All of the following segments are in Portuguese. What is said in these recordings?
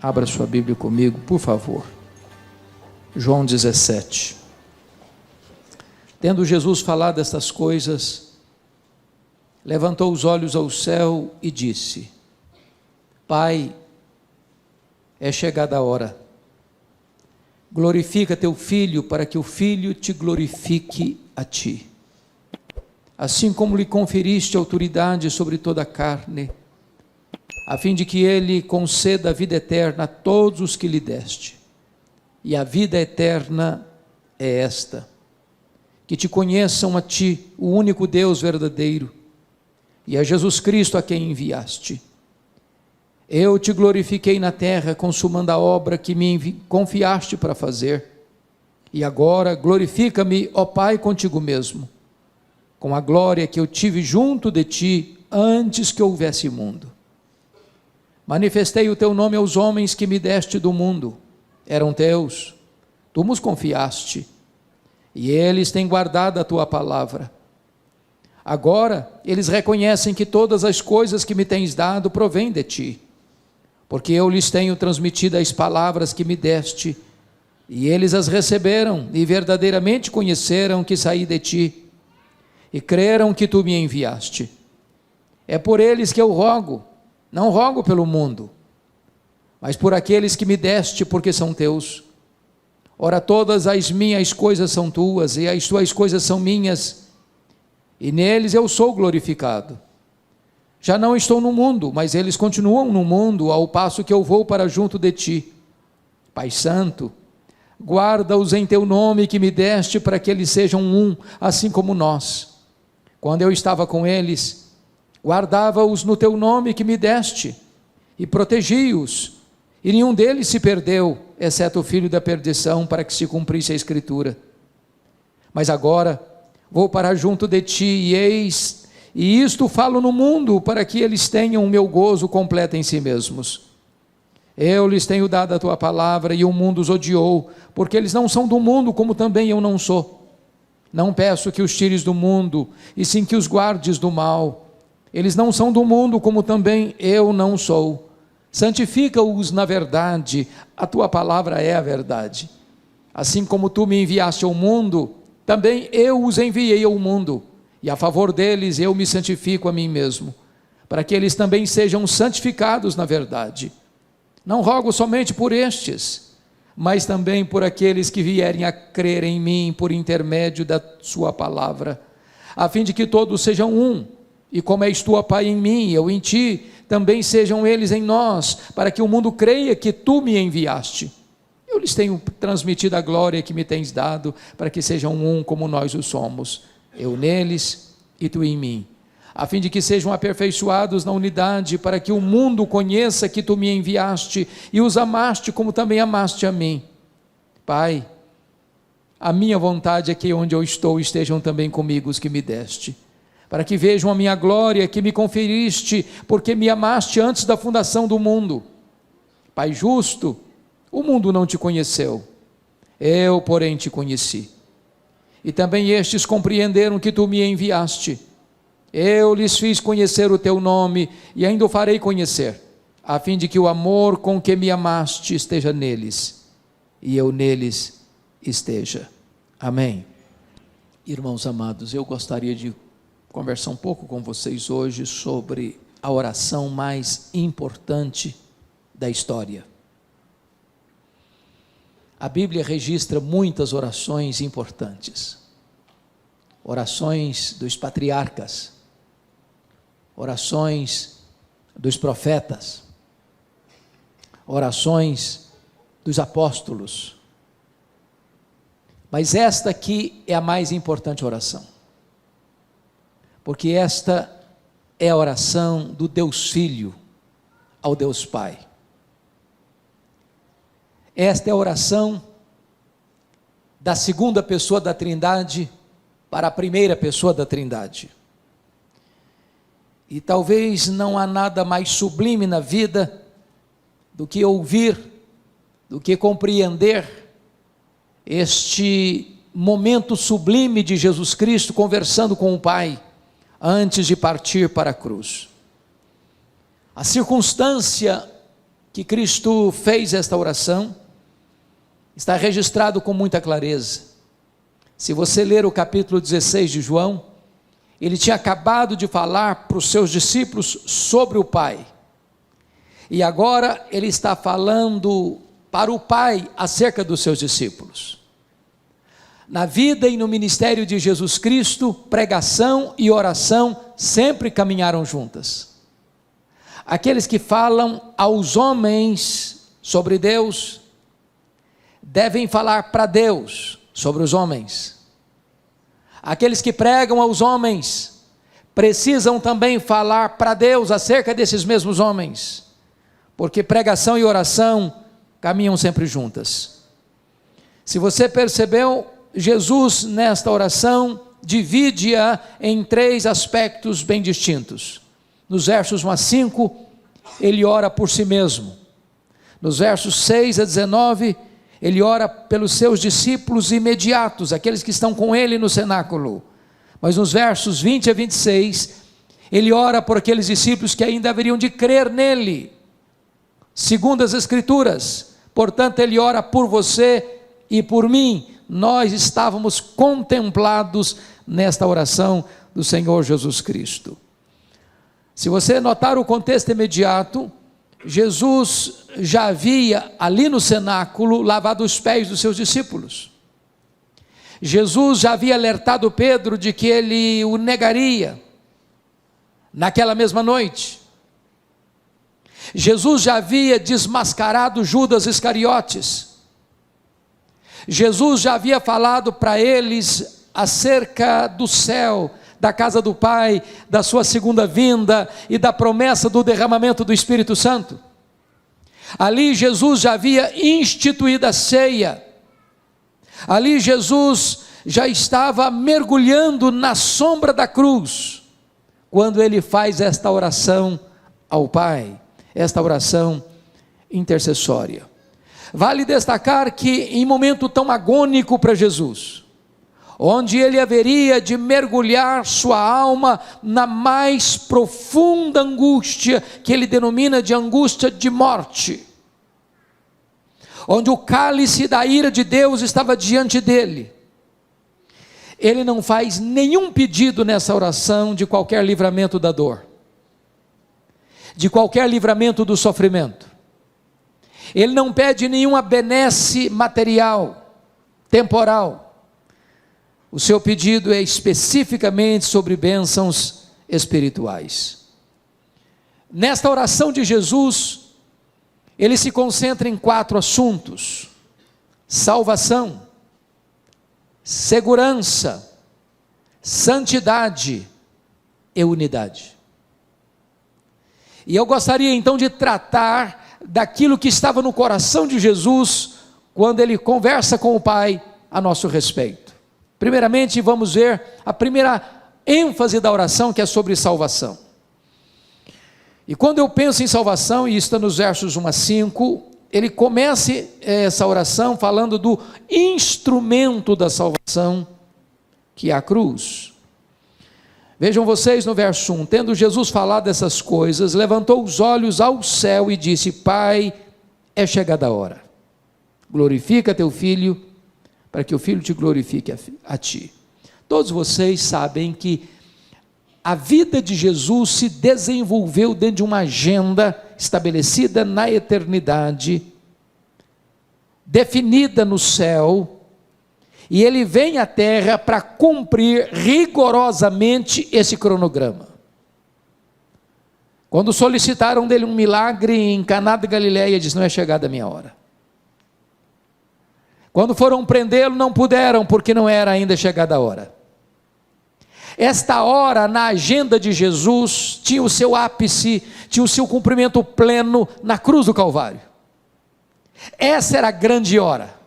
Abra sua Bíblia comigo, por favor. João 17. Tendo Jesus falado estas coisas, levantou os olhos ao céu e disse: Pai, é chegada a hora. Glorifica teu Filho, para que o Filho te glorifique a ti. Assim como lhe conferiste autoridade sobre toda a carne, a fim de que ele conceda a vida eterna a todos os que lhe deste. E a vida eterna é esta: que te conheçam a ti, o único Deus verdadeiro, e a Jesus Cristo a quem enviaste. Eu te glorifiquei na terra, consumando a obra que me confiaste para fazer. E agora glorifica-me, ó Pai, contigo mesmo, com a glória que eu tive junto de ti antes que houvesse mundo. Manifestei o teu nome aos homens que me deste do mundo. Eram teus, tu nos confiaste, e eles têm guardado a tua palavra. Agora eles reconhecem que todas as coisas que me tens dado provêm de ti, porque eu lhes tenho transmitido as palavras que me deste, e eles as receberam e verdadeiramente conheceram que saí de ti, e creram que tu me enviaste. É por eles que eu rogo, não rogo pelo mundo, mas por aqueles que me deste, porque são teus. Ora, todas as minhas coisas são tuas, e as tuas coisas são minhas, e neles eu sou glorificado. Já não estou no mundo, mas eles continuam no mundo, ao passo que eu vou para junto de ti. Pai Santo, guarda-os em teu nome que me deste, para que eles sejam um, assim como nós. Quando eu estava com eles, guardava-os no teu nome que me deste, e protegi-os, e nenhum deles se perdeu, exceto o filho da perdição, para que se cumprisse a Escritura. Mas agora vou para junto de ti, e isto falo no mundo, para que eles tenham o meu gozo completo em si mesmos. Eu lhes tenho dado a tua palavra, e o mundo os odiou, porque eles não são do mundo, como também eu não sou. Não peço que os tires do mundo, e sim que os guardes do mal. Eles não são do mundo, como também eu não sou. Santifica-os na verdade, a tua palavra é a verdade. Assim como tu me enviaste ao mundo, também eu os enviei ao mundo, e a favor deles eu me santifico a mim mesmo, para que eles também sejam santificados na verdade. Não rogo somente por estes, mas também por aqueles que vierem a crer em mim por intermédio da sua palavra, a fim de que todos sejam um, e como és tu, ó Pai, em mim, eu em ti, também sejam eles em nós, para que o mundo creia que tu me enviaste. Eu lhes tenho transmitido a glória que me tens dado, para que sejam um como nós o somos, eu neles e tu em mim, a fim de que sejam aperfeiçoados na unidade, para que o mundo conheça que tu me enviaste e os amaste como também amaste a mim. Pai, a minha vontade é que onde eu estou estejam também comigo os que me deste, para que vejam a minha glória que me conferiste, porque me amaste antes da fundação do mundo. Pai justo, o mundo não te conheceu, eu porém te conheci, e também estes compreenderam que tu me enviaste. Eu lhes fiz conhecer o teu nome, e ainda o farei conhecer, a fim de que o amor com que me amaste esteja neles, e eu neles esteja. Amém. Irmãos amados, eu gostaria de conversar um pouco com vocês hoje sobre a oração mais importante da história. A Bíblia registra muitas orações importantes, orações dos patriarcas, orações dos profetas, orações dos apóstolos, mas esta aqui é a mais importante oração, porque esta é a oração do Deus Filho ao Deus Pai. Esta é a oração da segunda pessoa da Trindade para a primeira pessoa da Trindade. E talvez não há nada mais sublime na vida do que ouvir, do que compreender este momento sublime de Jesus Cristo conversando com o Pai antes de partir para a cruz. A circunstância que Cristo fez esta oração está registrado com muita clareza. Se você ler o capítulo 16 de João, ele tinha acabado de falar para os seus discípulos sobre o Pai, e agora ele está falando para o Pai acerca dos seus discípulos. Na vida e no ministério de Jesus Cristo, pregação e oração sempre caminharam juntas. Aqueles que falam aos homens sobre Deus, devem falar para Deus sobre os homens. Aqueles que pregam aos homens, precisam também falar para Deus acerca desses mesmos homens, porque pregação e oração caminham sempre juntas. Se você percebeu, Jesus nesta oração divide-a em 3 aspectos bem distintos. Nos versos 1 a 5, ele ora por si mesmo. Nos versos 6 a 19, ele ora pelos seus discípulos imediatos, aqueles que estão com ele no cenáculo. Mas nos versos 20 a 26, ele ora por aqueles discípulos que ainda haveriam de crer nele, segundo as Escrituras. Portanto, ele ora por você e por mim. Nós estávamos contemplados nesta oração do Senhor Jesus Cristo. Se você notar o contexto imediato, Jesus já havia ali no cenáculo lavado os pés dos seus discípulos. Jesus já havia alertado Pedro de que ele o negaria naquela mesma noite. Jesus já havia desmascarado Judas Iscariotes. Jesus já havia falado para eles acerca do céu, da casa do Pai, da sua segunda vinda e da promessa do derramamento do Espírito Santo. Ali Jesus já havia instituído a ceia. Ali Jesus já estava mergulhando na sombra da cruz, quando ele faz esta oração ao Pai, esta oração intercessória. Vale destacar que em momento tão agônico para Jesus, onde ele haveria de mergulhar sua alma na mais profunda angústia, que ele denomina de angústia de morte, onde o cálice da ira de Deus estava diante dele, ele não faz nenhum pedido nessa oração de qualquer livramento da dor, de qualquer livramento do sofrimento. Ele não pede nenhuma benesse material, temporal. O seu pedido é especificamente sobre bênçãos espirituais. Nesta oração de Jesus, ele se concentra em 4 assuntos: salvação, segurança, santidade e unidade. E eu gostaria então de tratar daquilo que estava no coração de Jesus, quando ele conversa com o Pai a nosso respeito. Primeiramente, vamos ver a primeira ênfase da oração, que é sobre salvação. E quando eu penso em salvação, e está nos versos 1 a 5, ele começa essa oração falando do instrumento da salvação, que é a cruz. Vejam vocês no verso 1, tendo Jesus falado essas coisas, levantou os olhos ao céu e disse: Pai, é chegada a hora, glorifica teu Filho, para que o Filho te glorifique a ti. Todos vocês sabem que a vida de Jesus se desenvolveu dentro de uma agenda estabelecida na eternidade, definida no céu, e ele vem à terra para cumprir rigorosamente esse cronograma. Quando solicitaram dele um milagre em Caná da Galileia, ele disse: não é chegada a minha hora. Quando foram prendê-lo, não puderam, porque não era ainda chegada a hora. Esta hora na agenda de Jesus tinha o seu ápice, tinha o seu cumprimento pleno na cruz do Calvário. Essa era a grande hora.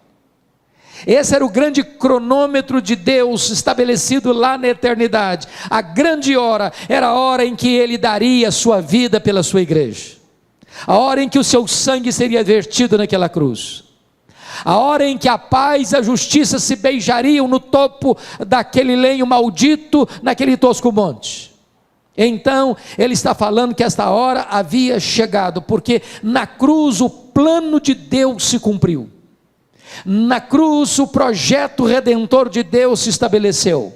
Esse era o grande cronômetro de Deus estabelecido lá na eternidade. A grande hora era a hora em que ele daria a sua vida pela sua igreja, a hora em que o seu sangue seria vertido naquela cruz, a hora em que a paz e a justiça se beijariam no topo daquele lenho maldito, naquele tosco monte. Então, ele está falando que esta hora havia chegado, porque na cruz o plano de Deus se cumpriu. Na cruz o projeto redentor de Deus se estabeleceu.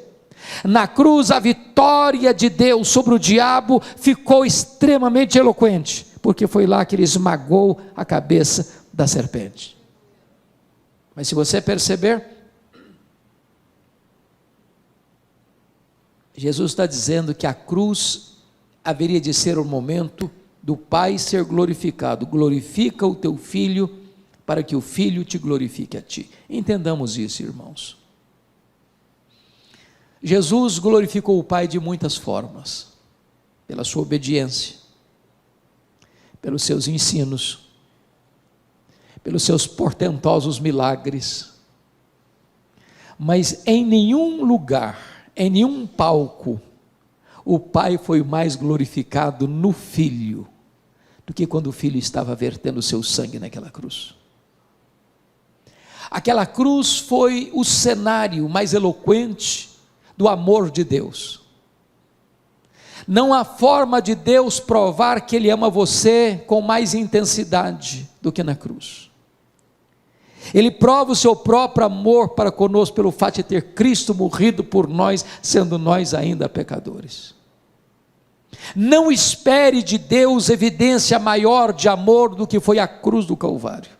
Na cruz a vitória de Deus sobre o diabo ficou extremamente eloquente, porque foi lá que ele esmagou a cabeça da serpente. Mas se você perceber, Jesus está dizendo que a cruz haveria de ser o momento do Pai ser glorificado. Glorifica o teu Filho, para que o Filho te glorifique a ti. Entendamos isso, irmãos. Jesus glorificou o Pai de muitas formas, pela sua obediência, pelos seus ensinos, pelos seus portentosos milagres, mas em nenhum lugar, em nenhum palco, o Pai foi mais glorificado no Filho, do que quando o Filho estava vertendo o seu sangue naquela cruz. Aquela cruz foi o cenário mais eloquente do amor de Deus. Não há forma de Deus provar que Ele ama você com mais intensidade do que na cruz. Ele prova o seu próprio amor para conosco pelo fato de ter Cristo morrido por nós, sendo nós ainda pecadores. Não espere de Deus evidência maior de amor do que foi a cruz do Calvário.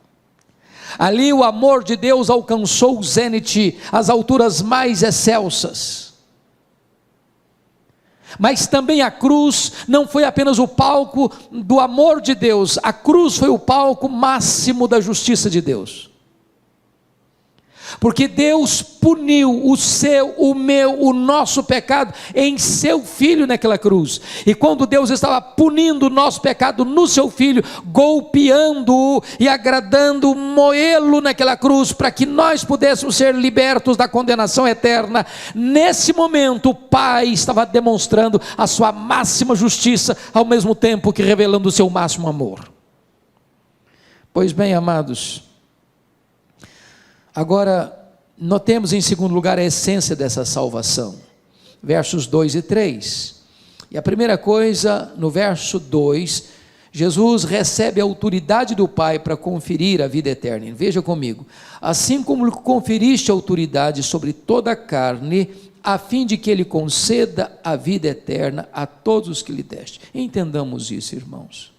Ali o amor de Deus alcançou o zênite, as alturas mais excelsas. Mas também a cruz não foi apenas o palco do amor de Deus, a cruz foi o palco máximo da justiça de Deus. Porque Deus puniu o seu, o meu, o nosso pecado em seu Filho naquela cruz. E quando Deus estava punindo o nosso pecado no seu Filho, golpeando-o e agradando moê-lo naquela cruz, para que nós pudéssemos ser libertos da condenação eterna, nesse momento o Pai estava demonstrando a sua máxima justiça, ao mesmo tempo que revelando o seu máximo amor. Pois bem, amados, agora, notemos em segundo lugar a essência dessa salvação, versos 2 e 3, e a primeira coisa, no verso 2, Jesus recebe a autoridade do Pai para conferir a vida eterna. Veja comigo, assim como conferiste autoridade sobre toda a carne, a fim de que Ele conceda a vida eterna a todos os que lhe deste. Entendamos isso, irmãos.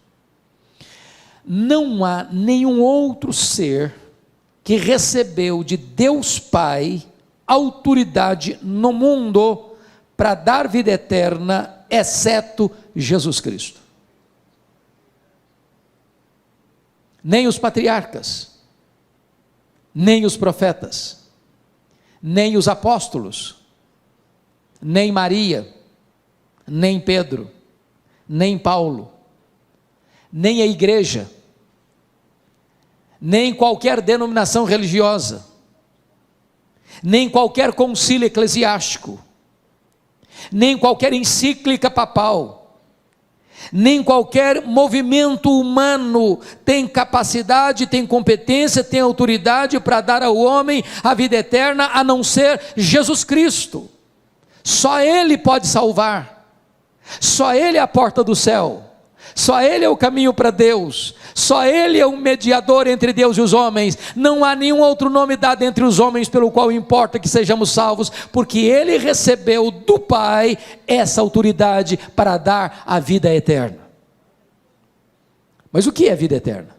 Não há nenhum outro ser que recebeu de Deus Pai autoridade no mundo para dar vida eterna, exceto Jesus Cristo. Nem os patriarcas, nem os profetas, nem os apóstolos, nem Maria, nem Pedro, nem Paulo, nem a igreja, nem qualquer denominação religiosa, nem qualquer concílio eclesiástico, nem qualquer encíclica papal, nem qualquer movimento humano tem capacidade, tem competência, tem autoridade para dar ao homem a vida eterna, a não ser Jesus Cristo. Só Ele pode salvar, só Ele é a porta do céu, só Ele é o caminho para Deus, só Ele é o mediador entre Deus e os homens. Não há nenhum outro nome dado entre os homens pelo qual importa que sejamos salvos, porque Ele recebeu do Pai essa autoridade para dar a vida eterna. Mas o que é vida eterna?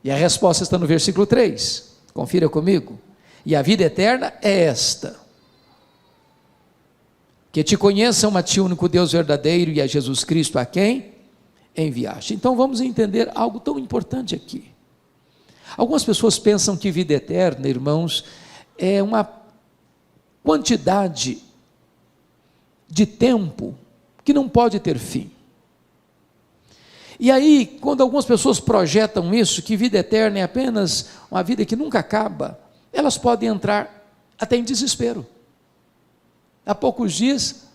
E a resposta está no versículo 3, confira comigo. E a vida eterna é esta: que te conheçam a ti, único Deus verdadeiro, e a Jesus Cristo a quem enviaste. Então vamos entender algo tão importante aqui. Algumas pessoas pensam que vida eterna, irmãos, é uma quantidade de tempo que não pode ter fim. E aí, quando algumas pessoas projetam isso, que vida eterna é apenas uma vida que nunca acaba, elas podem entrar até em desespero. Há poucos dias,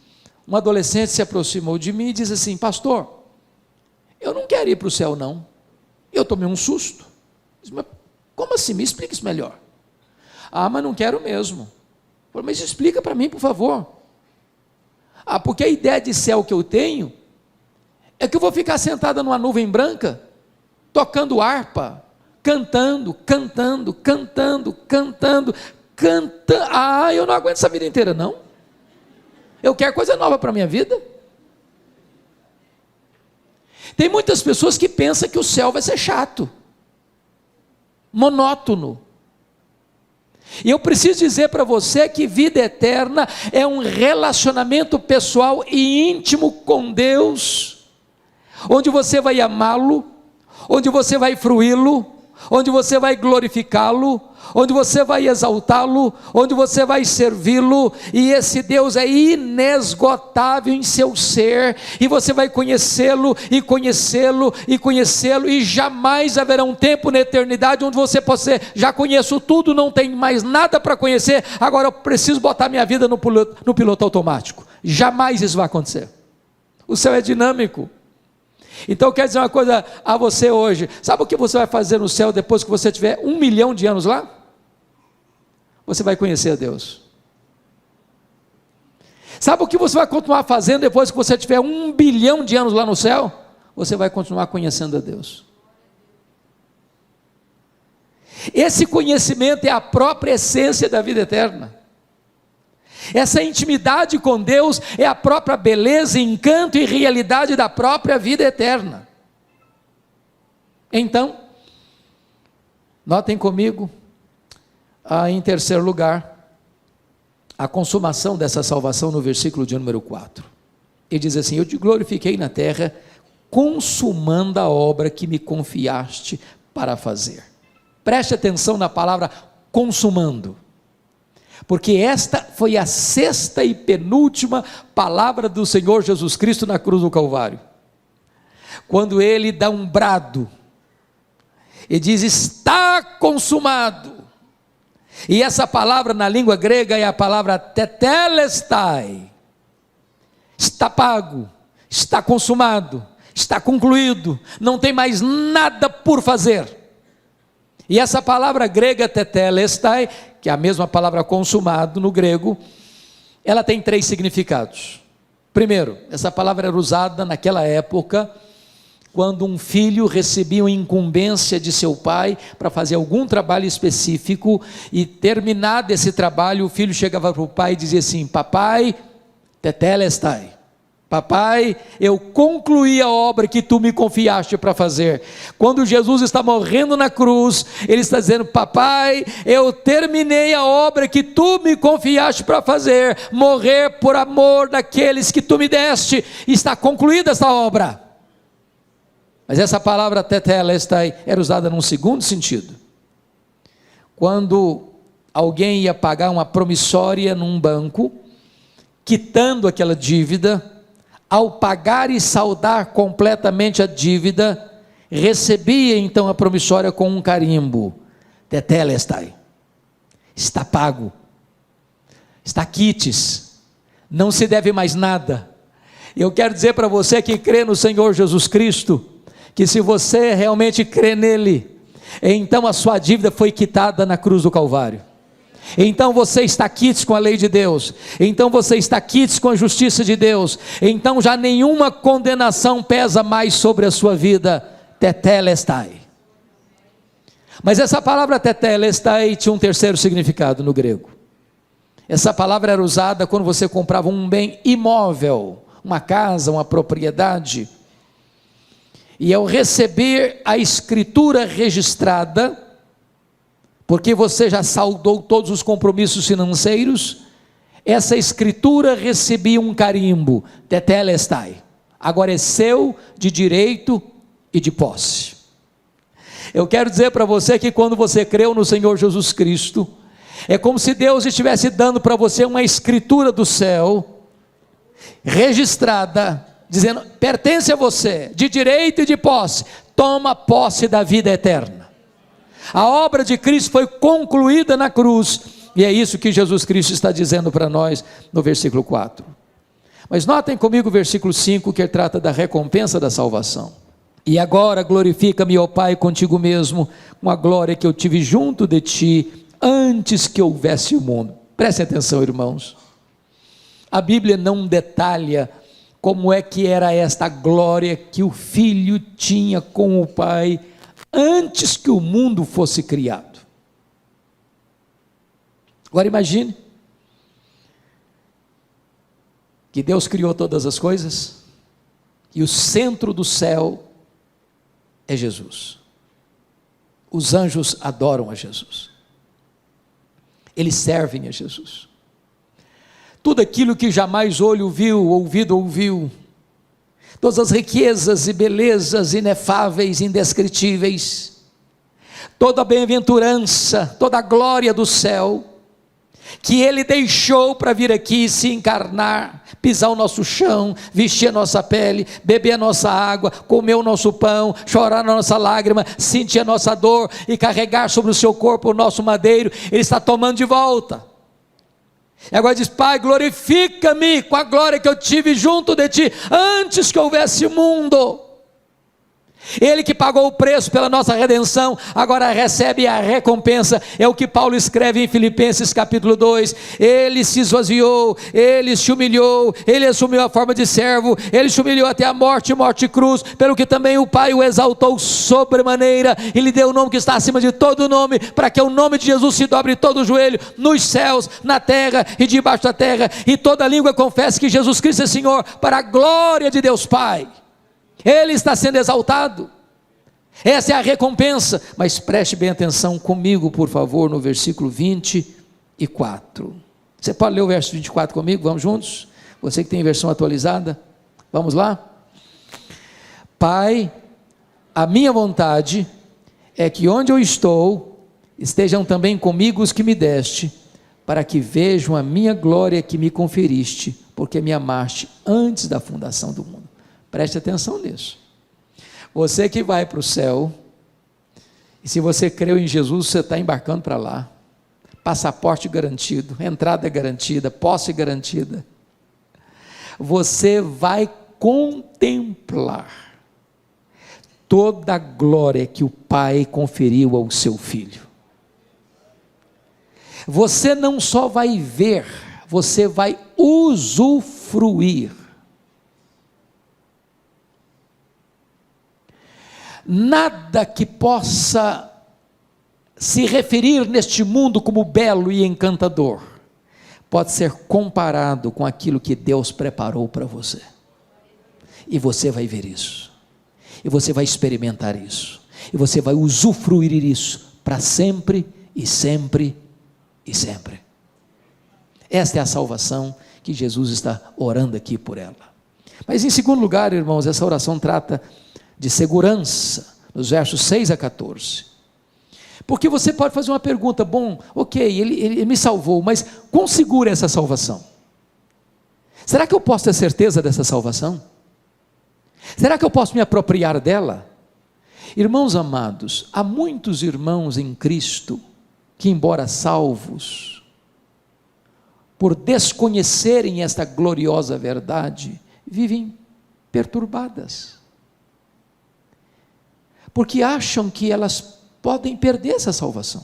um adolescente se aproximou de mim e disse assim: pastor, eu não quero ir para o céu não, eu tomei um susto. Disse, mas como assim? Me explica isso melhor. Ah, mas não quero mesmo. Falei, mas explica para mim, por favor. porque a ideia de céu que eu tenho é que eu vou ficar sentada numa nuvem branca, tocando harpa, cantando. Eu não aguento essa vida inteira, não. Eu quero coisa nova para a minha vida. Tem muitas pessoas que pensam que o céu vai ser chato, monótono. E eu preciso dizer para você que vida eterna é um relacionamento pessoal e íntimo com Deus, onde você vai amá-lo, onde você vai fruí-lo, onde você vai glorificá-lo, onde você vai exaltá-lo, onde você vai servi-lo, e esse Deus é inesgotável em seu ser, e você vai conhecê-lo, e jamais haverá um tempo na eternidade onde você possa dizer, já conheço tudo, não tem mais nada para conhecer, agora eu preciso botar minha vida no piloto automático. Jamais isso vai acontecer. O céu é dinâmico. Então eu quero dizer uma coisa a você hoje, sabe o que você vai fazer no céu depois que você tiver 1 milhão de anos lá? Você vai conhecer a Deus. Sabe o que você vai continuar fazendo depois que você tiver 1 bilhão de anos lá no céu? Você vai continuar conhecendo a Deus. Esse conhecimento é a própria essência da vida eterna. Essa intimidade com Deus é a própria beleza, encanto e realidade da própria vida eterna. Então, notem comigo, em terceiro lugar, a consumação dessa salvação no versículo de número 4. Ele diz assim, eu te glorifiquei na terra, consumando a obra que me confiaste para fazer. Preste atenção na palavra consumando, porque esta foi a sexta e penúltima palavra do Senhor Jesus Cristo na cruz do Calvário, quando ele dá um brado, ele diz, está consumado, e essa palavra na língua grega é a palavra tetelestai, está pago, está consumado, está concluído, não tem mais nada por fazer. E essa palavra grega tetelestai, que é a mesma palavra consumado no grego, ela tem 3 significados. Primeiro, essa palavra era usada naquela época, quando um filho recebia uma incumbência de seu pai para fazer algum trabalho específico, e terminado esse trabalho, o filho chegava para o pai e dizia assim, papai, tetelestai, papai, eu concluí a obra que tu me confiaste para fazer. Quando Jesus está morrendo na cruz, ele está dizendo, papai, eu terminei a obra que tu me confiaste para fazer, morrer por amor daqueles que tu me deste, está concluída essa obra. Mas essa palavra tetelestai era usada num segundo sentido. Quando alguém ia pagar uma promissória num banco, quitando aquela dívida, ao pagar e saldar completamente a dívida, recebia então a promissória com um carimbo, tetelestai, está pago, está quites, não se deve mais nada. Eu quero dizer para você que crê no Senhor Jesus Cristo, que se você realmente crê nele, então a sua dívida foi quitada na cruz do Calvário. Então você está quites com a lei de Deus, então você está quites com a justiça de Deus, então já nenhuma condenação pesa mais sobre a sua vida, tetelestai. Mas essa palavra tetelestai tinha um terceiro significado no grego. Essa palavra era usada quando você comprava um bem imóvel, uma casa, uma propriedade, e ao receber a escritura registrada, porque você já saldou todos os compromissos financeiros, essa escritura recebia um carimbo, tetelestai, agora é seu de direito e de posse. Eu quero dizer para você que quando você creu no Senhor Jesus Cristo, é como se Deus estivesse dando para você uma escritura do céu, registrada, dizendo, pertence a você, de direito e de posse, toma posse da vida eterna. A obra de Cristo foi concluída na cruz, e é isso que Jesus Cristo está dizendo para nós no versículo 4. Mas notem comigo o versículo 5, que trata da recompensa da salvação. E agora glorifica-me, ó Pai, contigo mesmo, com a glória que eu tive junto de ti, antes que houvesse o mundo. Prestem atenção, irmãos. A Bíblia não detalha como é que era esta glória que o Filho tinha com o Pai antes que o mundo fosse criado. Agora imagine que Deus criou todas as coisas e o centro do céu é Jesus. Os anjos adoram a Jesus, eles servem a Jesus. Tudo aquilo que jamais olho viu, ouvido ouviu, todas as riquezas e belezas inefáveis, indescritíveis, toda a bem-aventurança, toda a glória do céu, que Ele deixou para vir aqui se encarnar, pisar o nosso chão, vestir a nossa pele, beber a nossa água, comer o nosso pão, chorar a nossa lágrima, sentir a nossa dor e carregar sobre o seu corpo o nosso madeiro, Ele está tomando de volta. E agora diz: Pai, glorifica-me com a glória que eu tive junto de Ti, antes que houvesse mundo. Ele que pagou o preço pela nossa redenção, agora recebe a recompensa. É o que Paulo escreve em Filipenses capítulo 2, ele se esvaziou, ele se humilhou, ele assumiu a forma de servo, ele se humilhou até a morte, morte e cruz, pelo que também o Pai o exaltou sobremaneira, e lhe deu o nome que está acima de todo nome, para que o nome de Jesus se dobre todo o joelho, nos céus, na terra e debaixo da terra, e toda língua confesse que Jesus Cristo é Senhor, para a glória de Deus Pai. Ele está sendo exaltado, essa é a recompensa. Mas preste bem atenção comigo, por favor, no versículo 24. Você pode ler o verso 24 comigo? Vamos juntos? Você que tem versão atualizada, vamos lá? Pai, a minha vontade é que onde eu estou, estejam também comigo os que me deste, para que vejam a minha glória que me conferiste, porque me amaste antes da fundação do mundo. Preste atenção nisso. Você que vai para o céu, e se você creu em Jesus, você está embarcando para lá, passaporte garantido, entrada garantida, posse garantida, você vai contemplar toda a glória que o Pai conferiu ao seu Filho. Você não só vai ver, você vai usufruir. Nada que possa se referir neste mundo como belo e encantador pode ser comparado com aquilo que Deus preparou para você. E você vai ver isso, e você vai experimentar isso, e você vai usufruir isso para sempre e sempre e sempre. Esta é a salvação que Jesus está orando aqui por ela. Mas em segundo lugar, irmãos, essa oração trata de segurança, nos versos 6 a 14, porque você pode fazer uma pergunta: bom, ok, ele me salvou, mas quão segura é essa salvação? Será que eu posso ter certeza dessa salvação? Será que eu posso me apropriar dela? Irmãos amados, há muitos irmãos em Cristo, que embora salvos, por desconhecerem esta gloriosa verdade, vivem perturbadas, porque acham que elas podem perder essa salvação,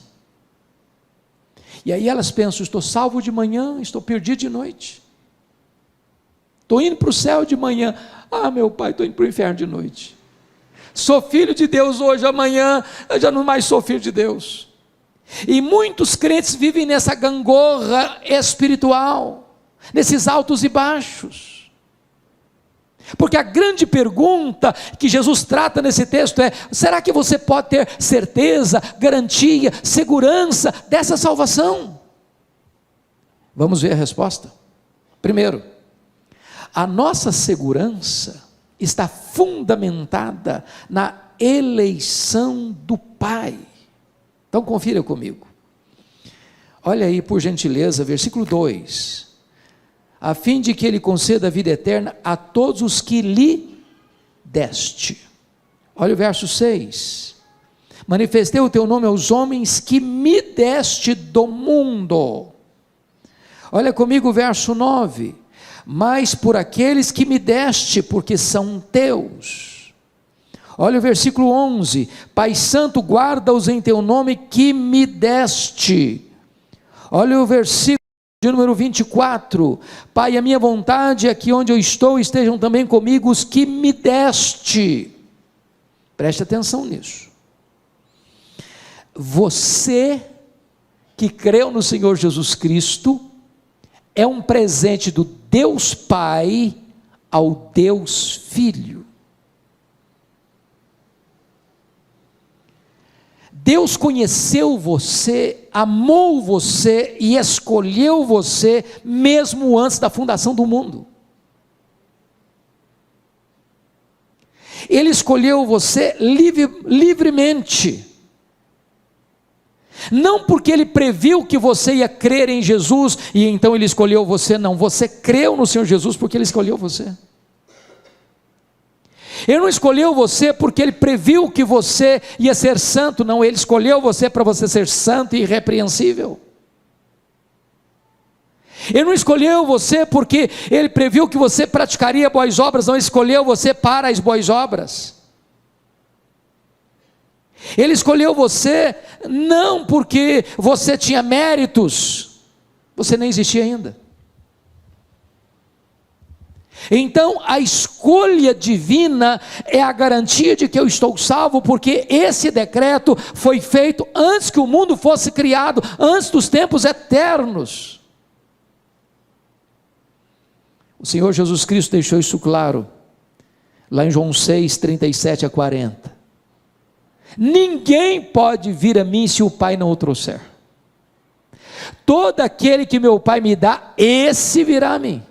e aí elas pensam: estou salvo de manhã, estou perdido de noite, estou indo para o céu de manhã, meu pai, estou indo para o inferno de noite, sou filho de Deus hoje, amanhã eu já não mais sou filho de Deus. E muitos crentes vivem nessa gangorra espiritual, nesses altos e baixos, porque a grande pergunta que Jesus trata nesse texto é: será que você pode ter certeza, garantia, segurança dessa salvação? Vamos ver a resposta. Primeiro, a nossa segurança está fundamentada na eleição do Pai. Então confira comigo, olha aí por gentileza, versículo 2, a fim de que Ele conceda a vida eterna a todos os que lhe deste. Olha o verso 6, manifestei o teu nome aos homens que me deste do mundo. Olha comigo o verso 9, mas por aqueles que me deste, porque são teus. Olha o versículo 11, Pai Santo, guarda-os em teu nome que me deste. Olha o versículo De número 24, Pai, a minha vontade é que onde eu estou estejam também comigo os que me deste. Preste atenção nisso. Você que creu no Senhor Jesus Cristo é um presente do Deus Pai ao Deus Filho. Deus conheceu você, amou você e escolheu você mesmo antes da fundação do mundo. Ele escolheu você livremente. Não porque Ele previu que você ia crer em Jesus e então Ele escolheu você, não. Você creu no Senhor Jesus porque Ele escolheu você. Ele não escolheu você porque Ele previu que você ia ser santo, não. Ele escolheu você para você ser santo e irrepreensível. Ele não escolheu você porque Ele previu que você praticaria boas obras, não. Ele escolheu você para as boas obras. Ele escolheu você não porque você tinha méritos, você nem existia ainda. Então a escolha divina é a garantia de que eu estou salvo, porque esse decreto foi feito antes que o mundo fosse criado, antes dos tempos eternos. O Senhor Jesus Cristo deixou isso claro, lá em João 6, 37 a 40. Ninguém pode vir a mim se o Pai não o trouxer. Todo aquele que meu Pai me dá, esse virá a mim.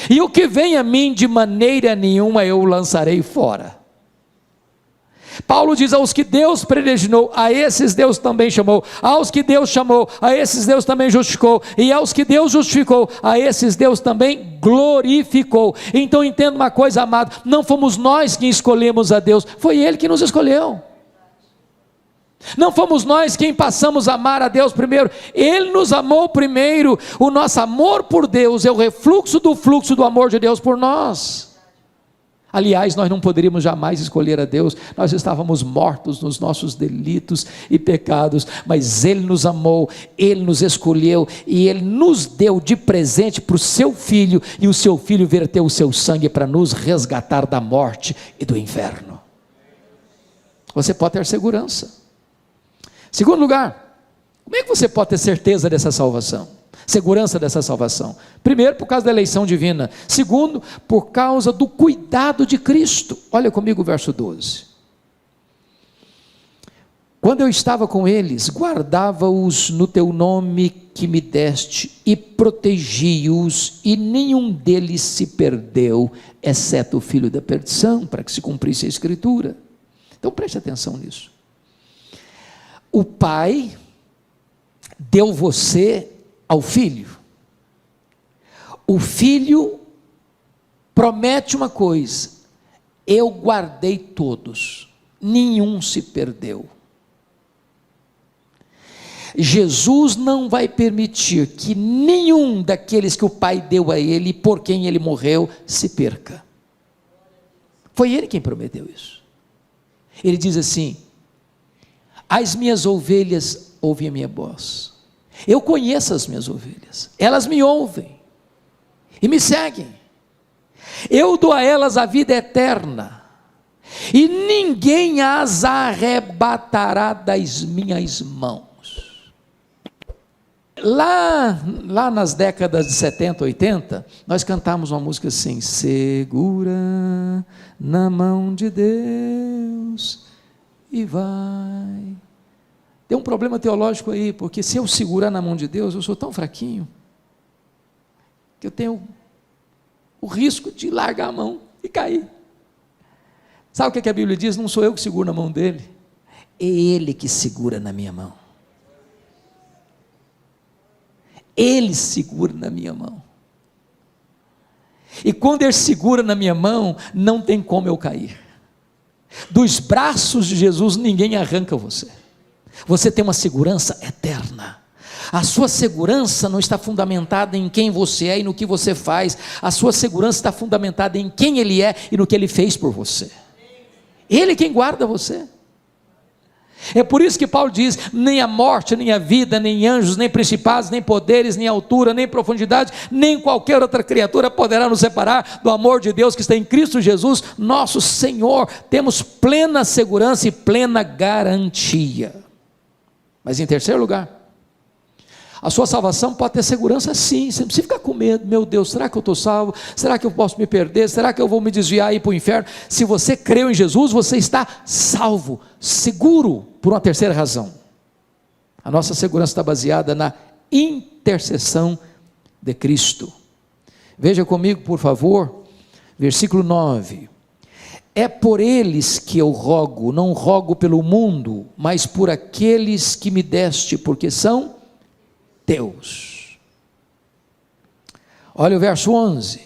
E o que vem a mim de maneira nenhuma eu o lançarei fora. Paulo diz: aos que Deus predestinou, a esses Deus também chamou. Aos que Deus chamou, a esses Deus também justificou. E aos que Deus justificou, a esses Deus também glorificou. Então entenda uma coisa, amado, não fomos nós quem escolhemos a Deus, foi Ele que nos escolheu. Não fomos nós quem passamos a amar a Deus primeiro, Ele nos amou primeiro. O nosso amor por Deus é o refluxo do fluxo do amor de Deus por nós. Aliás, nós não poderíamos jamais escolher a Deus, nós estávamos mortos nos nossos delitos e pecados, mas Ele nos amou, Ele nos escolheu e Ele nos deu de presente para o seu Filho, e o seu Filho verteu o seu sangue para nos resgatar da morte e do inferno. Você pode ter segurança. Segundo lugar, como é que você pode ter certeza dessa salvação? Segurança dessa salvação? Primeiro, por causa da eleição divina. Segundo, por causa do cuidado de Cristo. Olha comigo o verso 12. Quando eu estava com eles, guardava-os no teu nome que me deste, e protegi-os, e nenhum deles se perdeu, exceto o filho da perdição, para que se cumprisse a Escritura. Então preste atenção nisso. O Pai deu você ao Filho. O Filho promete uma coisa: eu guardei todos, nenhum se perdeu. Jesus não vai permitir que nenhum daqueles que o Pai deu a Ele, por quem Ele morreu, se perca. Foi Ele quem prometeu isso. Ele diz assim: as minhas ovelhas ouvem a minha voz. Eu conheço as minhas ovelhas, elas me ouvem e me seguem. Eu dou a elas a vida eterna, e ninguém as arrebatará das minhas mãos. Lá nas décadas de 70, 80, nós cantamos uma música assim: segura na mão de Deus e vai. Tem um problema teológico aí, porque se eu segurar na mão de Deus, eu sou tão fraquinho, que eu tenho o risco de largar a mão e cair. Sabe o que a Bíblia diz? Não sou eu que seguro na mão dele, é Ele que segura na minha mão. Ele segura na minha mão. E quando Ele segura na minha mão, não tem como eu cair. Dos braços de Jesus ninguém arranca você. Você tem uma segurança eterna. A sua segurança não está fundamentada em quem você é e no que você faz. A sua segurança está fundamentada em quem Ele é e no que Ele fez por você. Ele é quem guarda você. É por isso que Paulo diz: nem a morte, nem a vida, nem anjos, nem principados, nem poderes, nem altura, nem profundidade, nem qualquer outra criatura poderá nos separar do amor de Deus que está em Cristo Jesus, nosso Senhor. Temos plena segurança e plena garantia. Mas em terceiro lugar, a sua salvação pode ter segurança sim, você não precisa ficar com medo. Meu Deus, será que eu estou salvo? Será que eu posso me perder? Será que eu vou me desviar e ir para o inferno? Se você creu em Jesus, você está salvo, seguro, por uma terceira razão. A nossa segurança está baseada na intercessão de Cristo. Veja comigo, por favor, versículo 9. É por eles que eu rogo, não rogo pelo mundo, mas por aqueles que me deste, porque são teus. Olha o verso 11.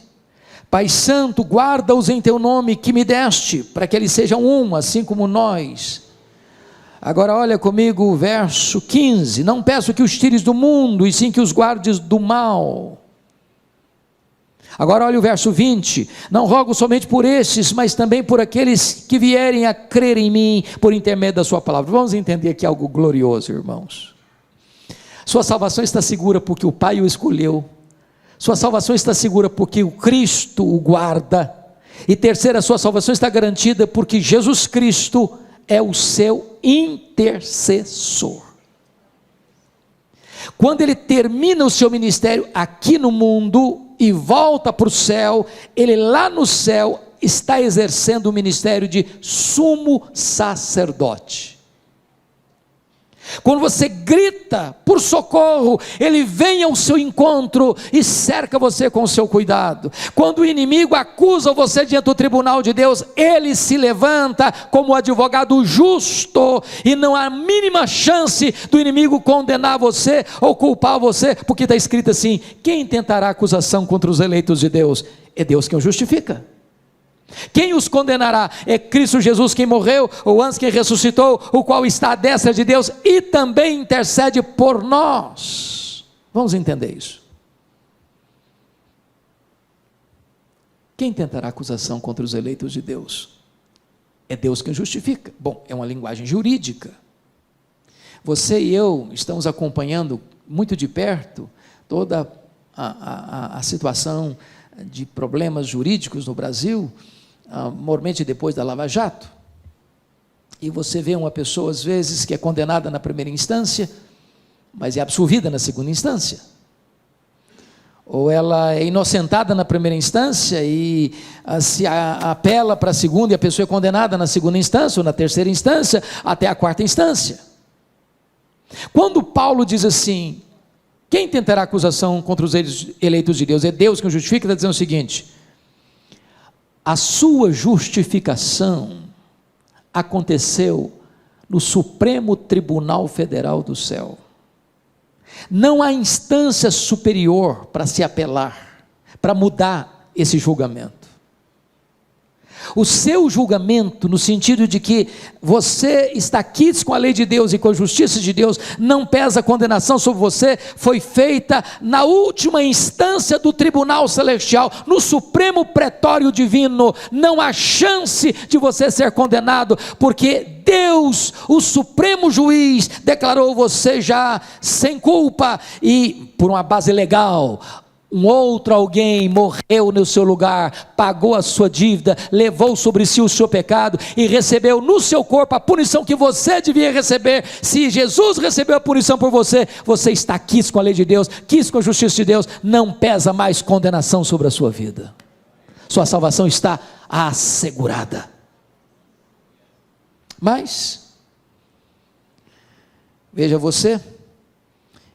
Pai Santo, guarda-os em teu nome que me deste, para que eles sejam um, assim como nós. Agora olha comigo o verso 15. Não peço que os tires do mundo, e sim que os guardes do mal. Agora olha o verso 20. Não rogo somente por estes, mas também por aqueles que vierem a crer em mim, por intermédio da sua palavra. Vamos entender aqui algo glorioso, irmãos. Sua salvação está segura porque o Pai o escolheu. Sua salvação está segura porque o Cristo o guarda. E terceira, sua salvação está garantida porque Jesus Cristo é o seu intercessor. Quando ele termina o seu ministério aqui no mundo e volta para o céu, ele lá no céu está exercendo o ministério de sumo sacerdote. Quando você grita por socorro, ele vem ao seu encontro e cerca você com o seu cuidado. Quando o inimigo acusa você diante do tribunal de Deus, ele se levanta como advogado justo, e não há a mínima chance do inimigo condenar você ou culpar você, porque está escrito assim: quem tentará acusação contra os eleitos de Deus? É Deus quem o justifica. Quem os condenará? É Cristo Jesus quem morreu, ou antes quem ressuscitou, o qual está à destra de Deus e também intercede por nós. Vamos entender isso. Quem tentará acusação contra os eleitos de Deus? É Deus quem justifica. Bom, é uma linguagem jurídica. Você e eu estamos acompanhando muito de perto toda a situação de problemas jurídicos no Brasil, mormente depois da Lava Jato. E você vê uma pessoa às vezes que é condenada na primeira instância, mas é absolvida na segunda instância, ou ela é inocentada na primeira instância e se apela para a segunda, e a pessoa é condenada na segunda instância ou na terceira instância até a quarta instância. Quando Paulo diz assim: quem tentará acusação contra os eleitos de Deus? É Deus que o justifica. Está dizendo o seguinte: a sua justificação aconteceu no Supremo Tribunal Federal do céu. Não há instância superior para se apelar, para mudar esse julgamento. O seu julgamento, no sentido de que você está quites com a lei de Deus e com a justiça de Deus, não pesa a condenação sobre você, foi feita na última instância do tribunal celestial, no supremo pretório divino. Não há chance de você ser condenado, porque Deus, o supremo juiz, declarou você já sem culpa, e por uma base legal, um outro alguém morreu no seu lugar, pagou a sua dívida, levou sobre si o seu pecado e recebeu no seu corpo a punição que você devia receber. Se Jesus recebeu a punição por você, você está quis com a lei de Deus, quis com a justiça de Deus, não pesa mais condenação sobre a sua vida. Sua salvação está assegurada. Mas veja você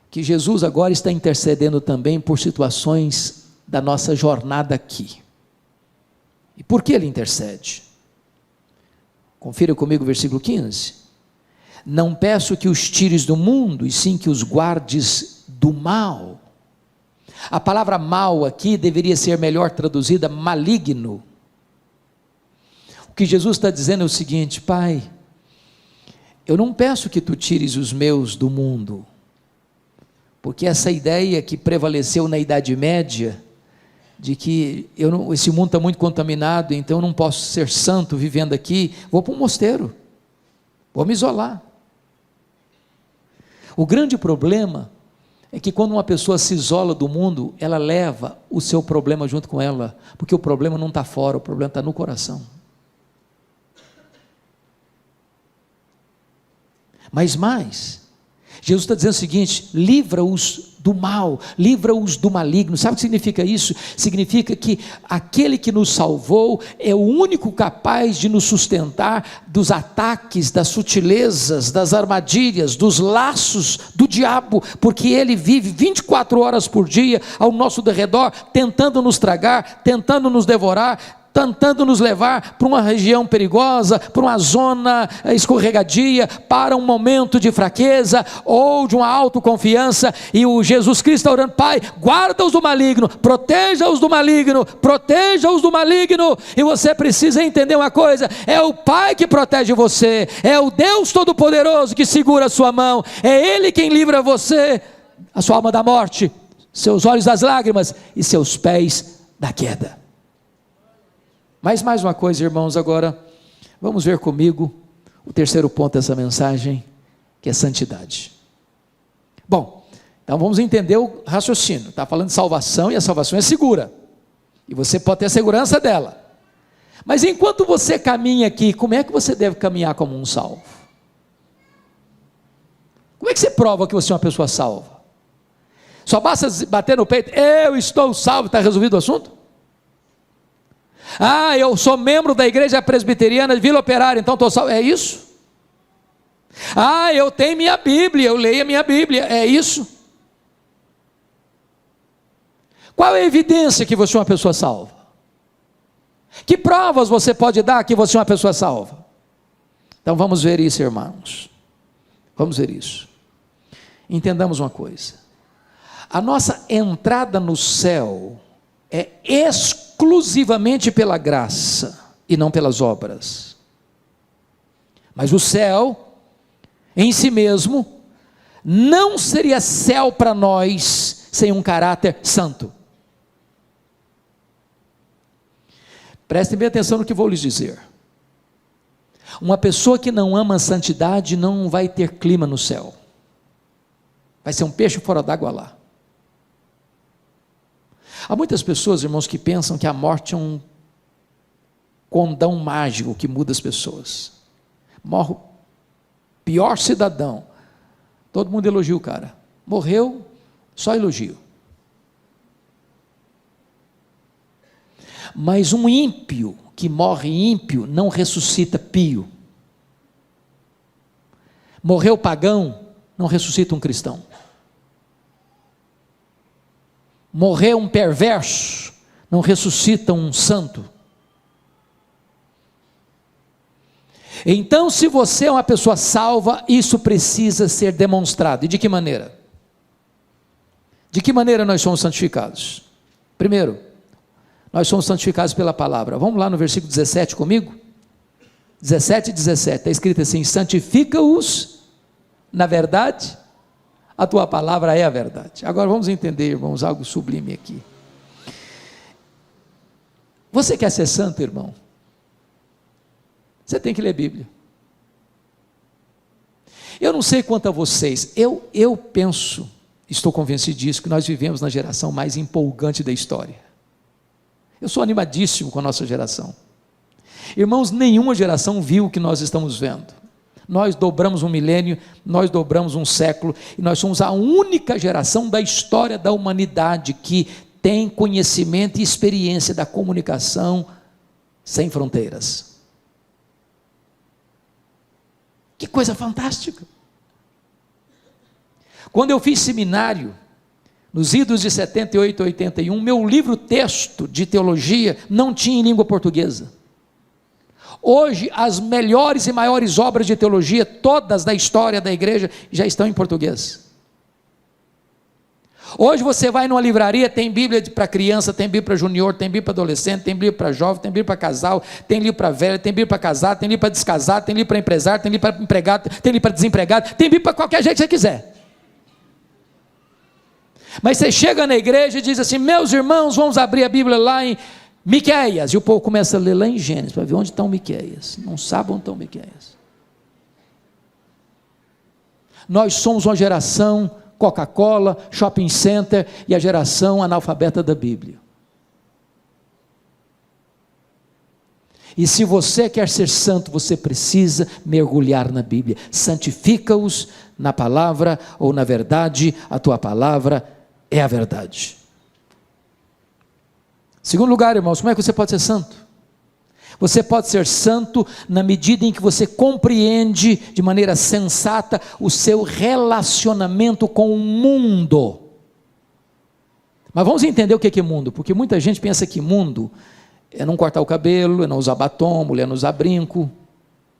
que Jesus agora está intercedendo também por situações da nossa jornada aqui. E por que ele intercede? Confira comigo o versículo 15. Não peço que os tires do mundo, e sim que os guardes do mal. A palavra mal aqui deveria ser melhor traduzida maligno. O que Jesus está dizendo é o seguinte: Pai, eu não peço que tu tires os meus do mundo, porque essa ideia que prevaleceu na Idade Média, de que esse mundo está muito contaminado, então eu não posso ser santo vivendo aqui, vou para um mosteiro, vou me isolar. O grande problema é que quando uma pessoa se isola do mundo, ela leva o seu problema junto com ela, porque o problema não está fora, o problema está no coração. Mas mais, Jesus está dizendo o seguinte: livra-os do mal, livra-os do maligno. Sabe o que significa isso? Significa que aquele que nos salvou é o único capaz de nos sustentar dos ataques, das sutilezas, das armadilhas, dos laços do diabo, porque ele vive 24 horas por dia ao nosso derredor, tentando nos tragar, tentando nos devorar, tentando nos levar para uma região perigosa, para uma zona escorregadia, para um momento de fraqueza ou de uma autoconfiança. E o Jesus Cristo está orando: Pai, guarda-os do maligno, proteja-os do maligno, proteja-os do maligno. E você precisa entender uma coisa: é o Pai que protege você, é o Deus Todo-Poderoso que segura a sua mão, é Ele quem livra você, a sua alma da morte, seus olhos das lágrimas e seus pés da queda. Mas mais uma coisa, irmãos, agora vamos ver comigo o terceiro ponto dessa mensagem, que é santidade. Bom, então vamos entender o raciocínio. Está falando de salvação, e a salvação é segura, e você pode ter segurança dela. Mas enquanto você caminha aqui, como é que você deve caminhar como um salvo? Como é que você prova que você é uma pessoa salva? Só basta bater no peito: eu estou salvo, está resolvido o assunto? Ah, eu sou membro da igreja presbiteriana de Vila Operária, então estou salvo. É isso? Ah, eu tenho minha Bíblia, eu leio a minha Bíblia. É isso? Qual é a evidência que você é uma pessoa salva? Que provas você pode dar que você é uma pessoa salva? Então vamos ver isso, irmãos. Vamos ver isso. Entendamos uma coisa: a nossa entrada no céu é exclusivamente pela graça e não pelas obras. Mas o céu em si mesmo não seria céu para nós sem um caráter santo. Prestem bem atenção no que vou lhes dizer. Uma pessoa que não ama a santidade não vai ter clima no céu. Vai ser um peixe fora d'água lá. Há muitas pessoas, irmãos, que pensam que a morte é um condão mágico que muda as pessoas. Morre o pior cidadão, todo mundo elogia o cara. Morreu, só elogio. Mas um ímpio que morre ímpio não ressuscita pio. Morreu pagão, não ressuscita um cristão. Morreu um perverso, não ressuscita um santo. Então, se você é uma pessoa salva, isso precisa ser demonstrado. E de que maneira? De que maneira nós somos santificados? Primeiro, nós somos santificados pela palavra. Vamos lá no versículo 17 comigo? 17 e 17, está escrito assim: santifica-os na verdade, a tua palavra é a verdade. Agora vamos entender, irmãos, algo sublime aqui. Você quer ser santo, irmão? Você tem que ler Bíblia. Eu não sei quanto a vocês, eu penso, estou convencido disso, que nós vivemos na geração mais empolgante da história. Eu sou animadíssimo com a nossa geração. Irmãos, nenhuma geração viu o que nós estamos vendo. Nós dobramos um milênio, nós dobramos um século, e nós somos a única geração da história da humanidade que tem conhecimento e experiência da comunicação sem fronteiras. Que coisa fantástica! Quando eu fiz seminário, nos idos de 78 e 81, meu livro texto de teologia não tinha em língua portuguesa. Hoje, as melhores e maiores obras de teologia, todas da história da igreja, já estão em português. Hoje você vai numa livraria, tem Bíblia para criança, tem Bíblia para junior, tem Bíblia para adolescente, tem Bíblia para jovem, tem Bíblia para casal, tem livro para velho, tem Bíblia para casado, tem livro para descasado, tem livro para empresário, tem livro para empregado, tem livro para desempregado, tem Bíblia para qualquer jeito que você quiser. Mas você chega na igreja e diz assim: meus irmãos, vamos abrir a Bíblia lá em Miqueias, e o povo começa a ler lá em Gênesis, para ver onde estão Miqueias, não sabe onde estão Miqueias. Nós somos uma geração Coca-Cola, shopping center e a geração analfabeta da Bíblia. E se você quer ser santo, você precisa mergulhar na Bíblia. Santifica-os na palavra ou na verdade, a tua palavra é a verdade. Segundo lugar, irmãos, como é que você pode ser santo? Você pode ser santo na medida em que você compreende de maneira sensata o seu relacionamento com o mundo. Mas vamos entender o que é mundo, porque muita gente pensa que mundo é não cortar o cabelo, é não usar batom, mulher não usar brinco,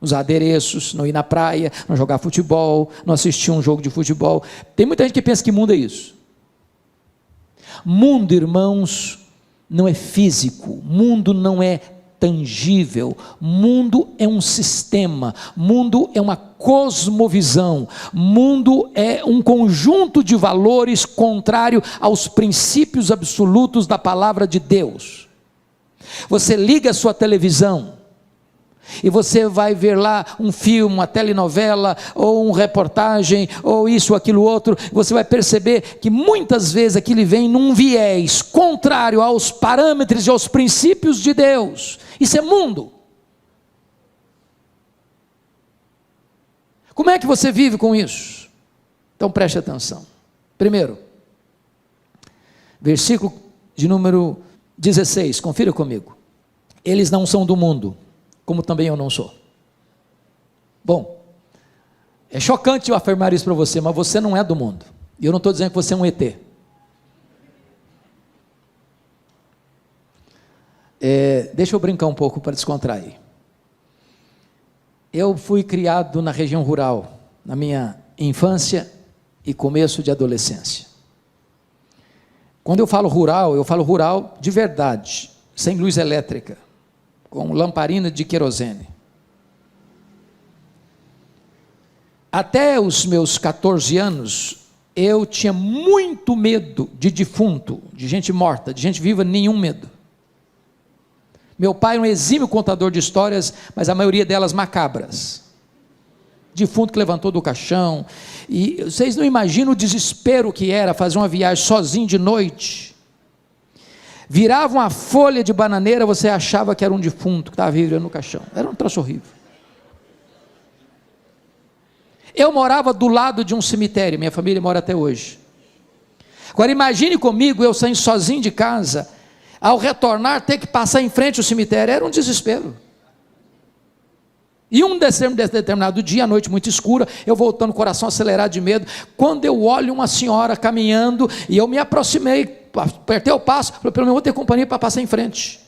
usar adereços, não ir na praia, não jogar futebol, não assistir um jogo de futebol. Tem muita gente que pensa que mundo é isso. Mundo, irmãos, não é físico, mundo não é tangível, mundo é um sistema, mundo é uma cosmovisão, mundo é um conjunto de valores contrário aos princípios absolutos da palavra de Deus. Você liga a sua televisão e você vai ver lá um filme, uma telenovela, ou uma reportagem, ou isso, aquilo, outro, você vai perceber que muitas vezes aquilo vem num viés contrário aos parâmetros e aos princípios de Deus. Isso é mundo. Como é que você vive com isso? Então preste atenção. Primeiro, versículo de número 16, confira comigo. Eles não são do mundo, como também eu não sou. Bom, é chocante eu afirmar isso para você, mas você não é do mundo. E eu não estou dizendo que você é um ET. Deixa eu brincar um pouco para descontrair. Eu fui criado na região rural, na minha infância e começo de adolescência. Quando eu falo rural de verdade, sem luz elétrica, com lamparina de querosene. Até os meus 14 anos, eu tinha muito medo de defunto, de gente morta, de gente viva, nenhum medo. Meu pai era um exímio contador de histórias, mas a maioria delas macabras. Defunto que levantou do caixão, e vocês não imaginam o desespero que era fazer uma viagem sozinho de noite. Virava uma folha de bananeira, você achava que era um defunto que estava vivendo no caixão. Era um troço horrível. Eu morava do lado de um cemitério, minha família mora até hoje. Agora imagine comigo, eu saindo sozinho de casa, ao retornar ter que passar em frente ao cemitério, era um desespero. E um determinado dia, à noite muito escura, eu voltando, o coração acelerado de medo, quando eu olho uma senhora caminhando, e eu me aproximei, apertei o passo, falei, pelo menos vou ter companhia para passar em frente.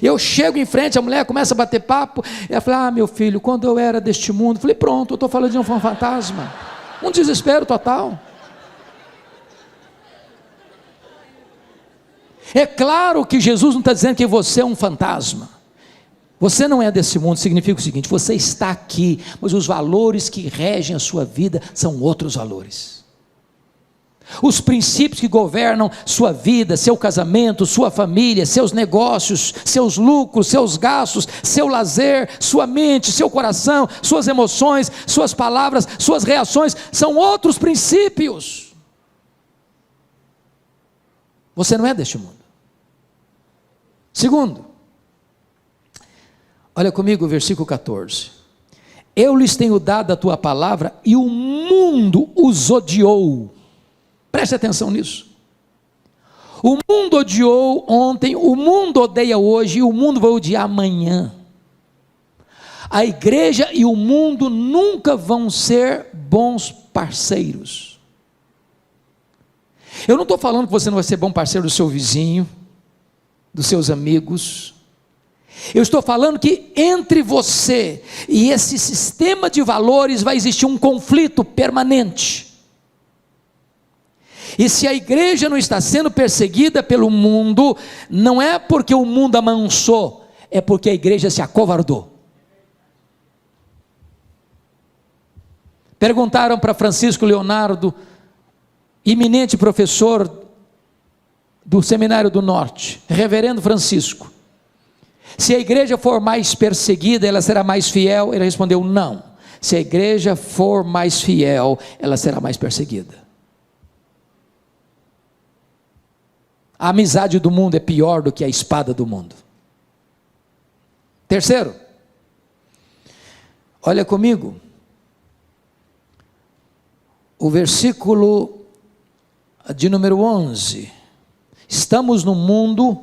Eu chego em frente, a mulher começa a bater papo, ela fala, meu filho, quando eu era deste mundo, falei, pronto, eu estou falando de um fantasma, um desespero total. É claro que Jesus não está dizendo que você é um fantasma, você não é desse mundo, significa o seguinte, você está aqui, mas os valores que regem a sua vida são outros valores. Os princípios que governam sua vida, seu casamento, sua família, seus negócios, seus lucros, seus gastos, seu lazer, sua mente, seu coração, suas emoções, suas palavras, suas reações, são outros princípios. Você não é deste mundo. Segundo, olha comigo o versículo 14. Eu lhes tenho dado a tua palavra e o mundo os odiou. Preste atenção nisso. O mundo odiou ontem, o mundo odeia hoje e o mundo vai odiar amanhã. A igreja e o mundo nunca vão ser bons parceiros. Eu não estou falando que você não vai ser bom parceiro do seu vizinho, dos seus amigos. Eu estou falando que entre você e esse sistema de valores vai existir um conflito permanente. E se a igreja não está sendo perseguida pelo mundo, não é porque o mundo amansou, é porque a igreja se acovardou. Perguntaram para Francisco Leonardo, eminente professor do Seminário do Norte, reverendo Francisco, se a igreja for mais perseguida, ela será mais fiel? Ele respondeu, não. Se a igreja for mais fiel, ela será mais perseguida. A amizade do mundo é pior do que a espada do mundo. Terceiro, olha comigo, o versículo de número 11, estamos no mundo,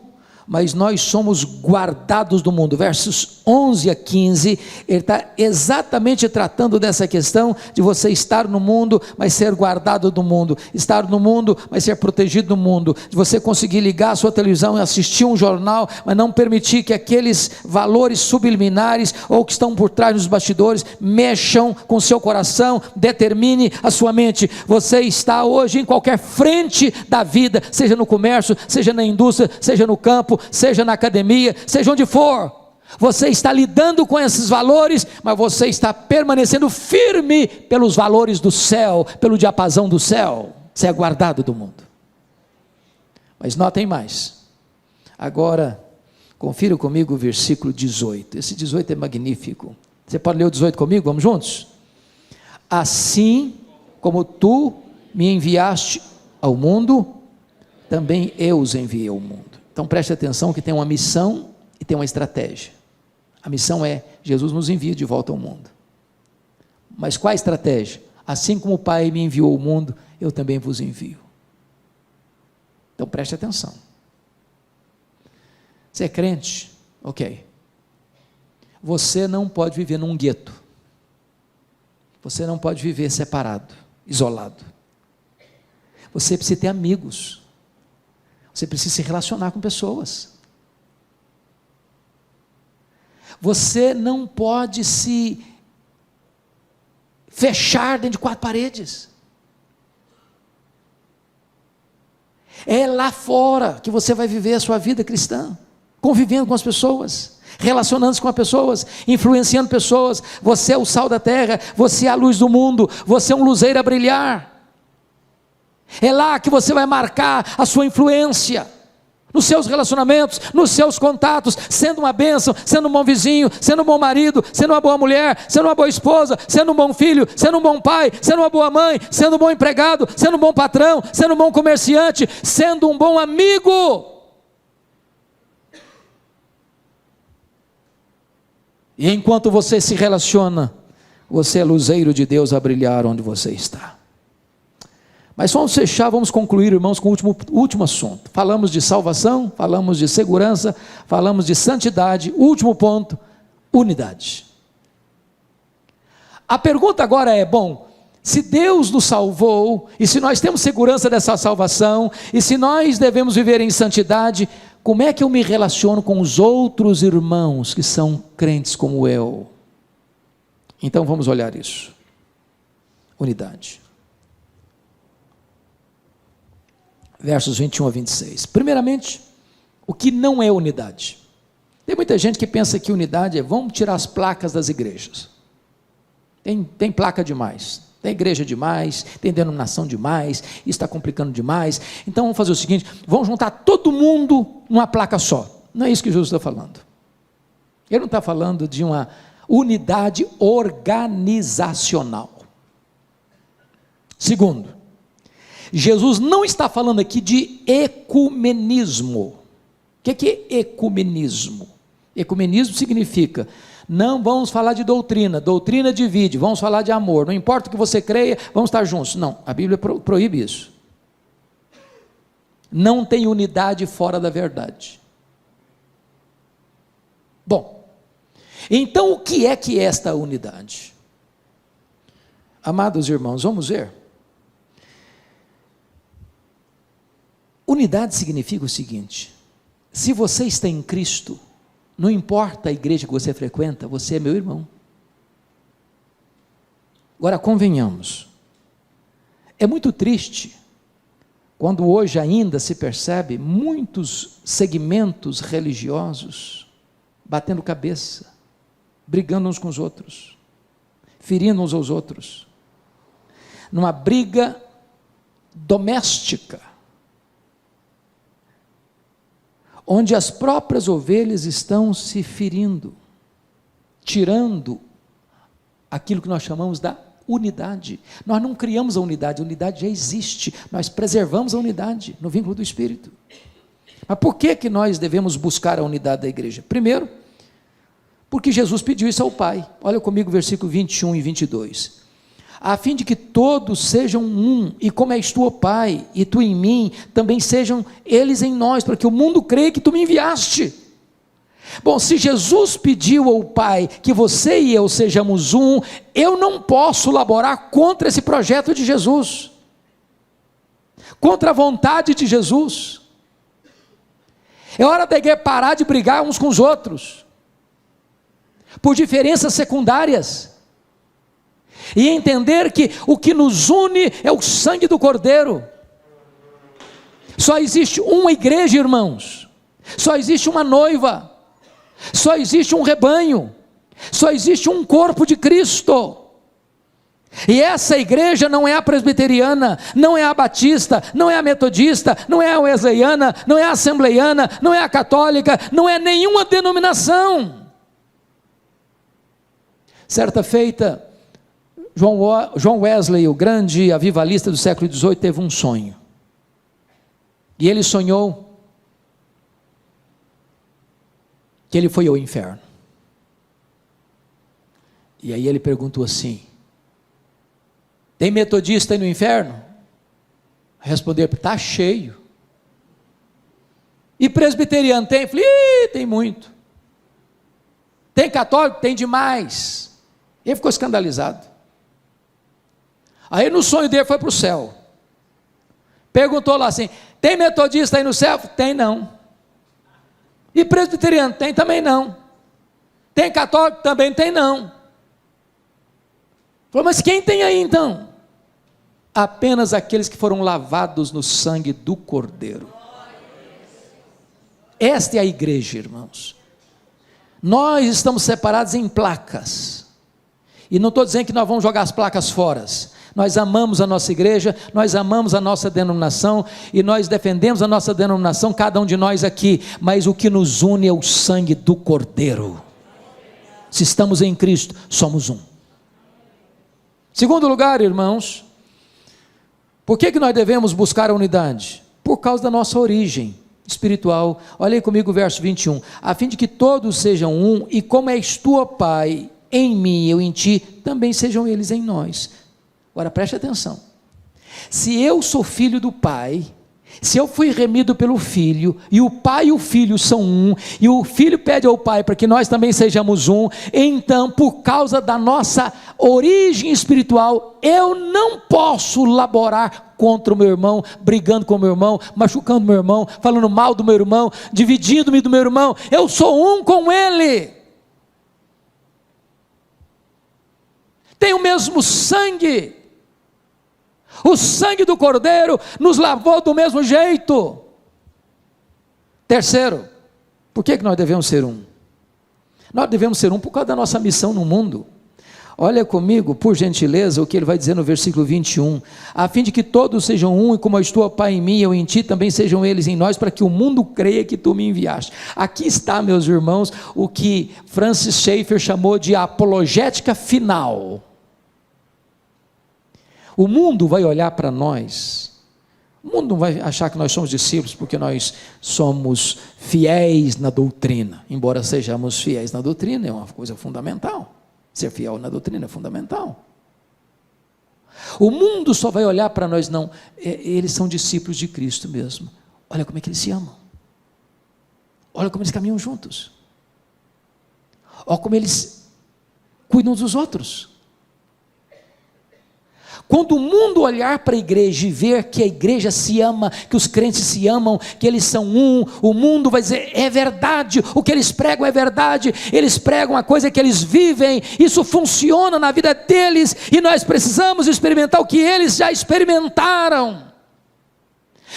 mas nós somos guardados do mundo. Versos 11 a 15, ele está exatamente tratando dessa questão de você estar no mundo, mas ser guardado do mundo, estar no mundo, mas ser protegido do mundo, de você conseguir ligar a sua televisão e assistir um jornal, mas não permitir que aqueles valores subliminares, ou que estão por trás dos bastidores, mexam com o seu coração, determine a sua mente. Você está hoje em qualquer frente da vida, seja no comércio, seja na indústria, seja no campo, seja na academia, seja onde for, você está lidando com esses valores, mas você está permanecendo firme pelos valores do céu, pelo diapasão do céu. Você é guardado do mundo. Mas notem mais, agora confira comigo o versículo 18, esse 18 é magnífico. Você pode ler o 18 comigo? Vamos juntos? Assim como tu me enviaste ao mundo, também eu os enviei ao mundo. Então preste atenção que tem uma missão e tem uma estratégia. A missão é, Jesus nos envia de volta ao mundo. Mas qual a estratégia? Assim como o Pai me enviou ao mundo, eu também vos envio. Então preste atenção. Você é crente? Ok. Você não pode viver num gueto. Você não pode viver separado, isolado. Você precisa ter amigos. Você precisa se relacionar com pessoas. Você não pode se fechar dentro de 4 paredes. É lá fora que você vai viver a sua vida cristã, convivendo com as pessoas, relacionando-se com as pessoas, influenciando pessoas. Você é o sal da terra, você é a luz do mundo, você é um luzeiro a brilhar. É lá que você vai marcar a sua influência, nos seus relacionamentos, nos seus contatos, sendo uma bênção, sendo um bom vizinho, sendo um bom marido, sendo uma boa mulher, sendo uma boa esposa, sendo um bom filho, sendo um bom pai, sendo uma boa mãe, sendo um bom empregado, sendo um bom patrão, sendo um bom comerciante, sendo um bom amigo. E enquanto você se relaciona, você é luzeiro de Deus a brilhar onde você está. Mas vamos fechar, vamos concluir, irmãos, com o último assunto. Falamos de salvação, falamos de segurança, falamos de santidade. Último ponto, unidade. A pergunta agora é, bom, se Deus nos salvou, e se nós temos segurança dessa salvação, e se nós devemos viver em santidade, como é que eu me relaciono com os outros irmãos que são crentes como eu? Então vamos olhar isso. Unidade. Versos 21 a 26. Primeiramente, o que não é unidade? Tem muita gente que pensa que unidade é, vamos tirar as placas das igrejas. Tem placa demais, tem igreja demais, tem denominação demais, isso está complicando demais. Então vamos fazer o seguinte, vamos juntar todo mundo numa placa só. Não é isso que Jesus está falando. Ele não está falando de uma unidade organizacional. Segundo, Jesus não está falando aqui de ecumenismo. O que é ecumenismo? Ecumenismo significa, não vamos falar de doutrina, doutrina divide, vamos falar de amor, não importa o que você creia, vamos estar juntos. Não, a Bíblia proíbe isso. Não tem unidade fora da verdade. Bom, então o que é esta unidade? Amados irmãos, vamos ver. Unidade significa o seguinte, se você está em Cristo, não importa a igreja que você frequenta, você é meu irmão. Agora convenhamos, é muito triste, quando hoje ainda se percebe muitos segmentos religiosos, batendo cabeça, brigando uns com os outros, ferindo uns aos outros, numa briga doméstica, onde as próprias ovelhas estão se ferindo, tirando aquilo que nós chamamos da unidade. Nós não criamos a unidade já existe, nós preservamos a unidade no vínculo do Espírito. Mas por que nós devemos buscar a unidade da igreja? Primeiro, porque Jesus pediu isso ao Pai. Olha comigo versículo 21 e 22. A fim de que todos sejam um, e como és tu, ó Pai, e tu em mim, também sejam eles em nós, para que o mundo creia que tu me enviaste. Bom, se Jesus pediu ao Pai que você e eu sejamos um, eu não posso laborar contra esse projeto de Jesus, contra a vontade de Jesus. É hora da igreja parar de brigar uns com os outros, por diferenças secundárias, e entender que o que nos une é o sangue do Cordeiro. Só existe uma igreja, irmãos, só existe uma noiva, só existe um rebanho, só existe um corpo de Cristo. E essa igreja não é a presbiteriana, não é a batista, não é a metodista, não é a wesleyana, não é a assembleiana, não é a católica, não é nenhuma denominação. Certa feita, John Wesley, o grande avivalista do século XVIII, teve um sonho. E ele sonhou que ele foi ao inferno. E aí ele perguntou assim: tem metodista aí no inferno? Respondeu: está cheio. E presbiteriano tem? Falei: tem muito. Tem católico? Tem demais. Ele ficou escandalizado. Aí no sonho dele foi para o céu. Perguntou lá assim: tem metodista aí no céu? Tem não. E presbiteriano? Tem também não. Tem católico? Também tem não. Falou: mas quem tem aí então? Apenas aqueles que foram lavados no sangue do Cordeiro. Esta é a igreja, irmãos. Nós estamos separados em placas, e não estou dizendo que nós vamos jogar as placas fora. Nós amamos a nossa igreja, nós amamos a nossa denominação, e nós defendemos a nossa denominação, cada um de nós aqui, mas o que nos une é o sangue do Cordeiro. Se estamos em Cristo, somos um. Segundo lugar, irmãos, por que nós devemos buscar a unidade? Por causa da nossa origem espiritual. Olha aí comigo o verso 21. A fim de que todos sejam um, e como és tu, ó Pai, em mim e eu em ti, também sejam eles em nós. Agora preste atenção: se eu sou filho do Pai, se eu fui remido pelo Filho, e o Pai e o Filho são um, e o Filho pede ao Pai para que nós também sejamos um, então, por causa da nossa origem espiritual, eu não posso laborar contra o meu irmão, brigando com o meu irmão, machucando o meu irmão, falando mal do meu irmão, dividindo-me do meu irmão. Eu sou um com ele, tem o mesmo sangue. O sangue do Cordeiro nos lavou do mesmo jeito. Terceiro, por que nós devemos ser um? Nós devemos ser um por causa da nossa missão no mundo. Olha comigo, por gentileza, o que ele vai dizer no versículo 21. A fim de que todos sejam um, e como és tu, ó Pai, em mim e eu em ti, também sejam eles em nós, para que o mundo creia que tu me enviaste. Aqui está, meus irmãos, o que Francis Schaeffer chamou de apologética final. O mundo vai olhar para nós, o mundo não vai achar que nós somos discípulos porque nós somos fiéis na doutrina, embora sejamos fiéis na doutrina, é uma coisa fundamental. Ser fiel na doutrina é fundamental. O mundo só vai olhar para nós, não, eles são discípulos de Cristo mesmo. Olha como é que eles se amam, olha como eles caminham juntos, olha como eles cuidam dos outros. Quando o mundo olhar para a igreja e ver que a igreja se ama, que os crentes se amam, que eles são um, o mundo vai dizer: é verdade, o que eles pregam é verdade, eles pregam a coisa que eles vivem, isso funciona na vida deles, e nós precisamos experimentar o que eles já experimentaram.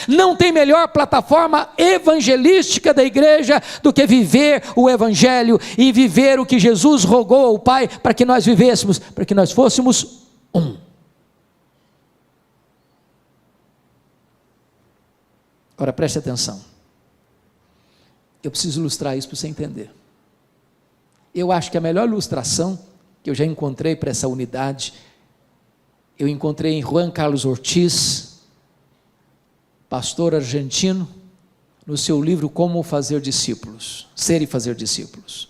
Não tem melhor plataforma evangelística da igreja do que viver o evangelho, e viver o que Jesus rogou ao Pai para que nós vivêssemos, para que nós fôssemos um. Agora preste atenção, eu preciso ilustrar isso para você entender. Eu acho que a melhor ilustração que eu já encontrei para essa unidade, eu encontrei em Juan Carlos Ortiz, pastor argentino, no seu livro Como Fazer Discípulos, Ser e Fazer Discípulos.